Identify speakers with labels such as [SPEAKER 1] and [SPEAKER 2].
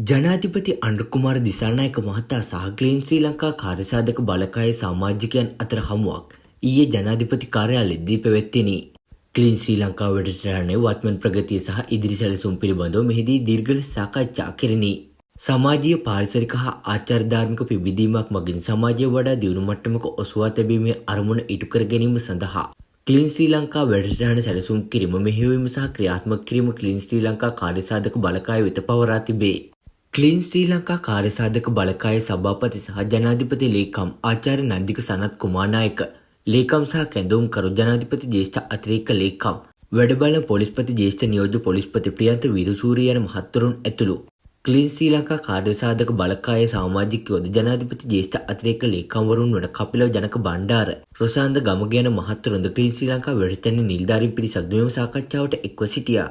[SPEAKER 1] ජනාධිපති අනුරකුමාර දිසානායක මහතා සහ ක්ලීන් ශ්‍රී ලංකා කාර්යසාධක බලකායේ සමාජිකයන් අතර හමුවක් ඊයේ ජනාධිපති කාර්යාලයේදී පැවැත්විණි. ක්ලීන් ශ්‍රී ලංකා වැඩසටහනේ වත්මන් ප්‍රගතිය සහ ඉදිරි සැලසුම් පිළිබඳව මෙහිදී දීර්ඝ සාකච්ඡා කෙරිණි. සමාජීය පාරිසරික හා ආචාර ධාර්මික පිබිදීමක් මගින් සමාජය වඩා දියුණු මට්ටමක ඔසවා තැබීමේ අරමුණ ඉටු කර ගැනීම සඳහා ක්ලීන් ශ්‍රී ලංකා වැඩසටහන සැලසුම් කිරීම මෙහෙයවීම සහ ක්‍රියාත්මක කිරීම ක්ලීන් ශ්‍රී ලංකා කාර්යසාධක බලකාය වෙත පවරා තිබේ. ක්ලීන් ශ්‍රී ලංකා කාර්යසාධක බලකායේ සභාපති සහ ජනාධිපති ලේකම් ආචාර්ය නන්දික සනත් කුමාරනායක, ලේකම් සහ කැඳවුම්කරු ජනාධිපති ජ්‍යෙෂ්ඨ අතිරේක ලේකම්, වැඩබලන පොලිස්පති ජ්‍යෙෂ්ඨ නියෝජ්‍ය පොලිස්පති ප්‍රියන්ත වීරසූරිය යන මහත්වරුන් ඇතුළු ක්ලීන් ශ්‍රී ලංකා කාර්යසාධක බලකායේ සමාජිකයෝද ජනාධිපති ජ්‍යෙෂ්ඨ අතිරේක ලේකම්වරුන් වන කපිලව ජනක බණ්ඩාර, රොසාන්ද ගමගේ යන මහත්වරුන්ද ක්ලීන් ශ්‍රී ලංකා වැඩසටහනේ නිලධාරීන් පිරිසක් මෙම සාකච්ඡාවට එක්ව සිටියා.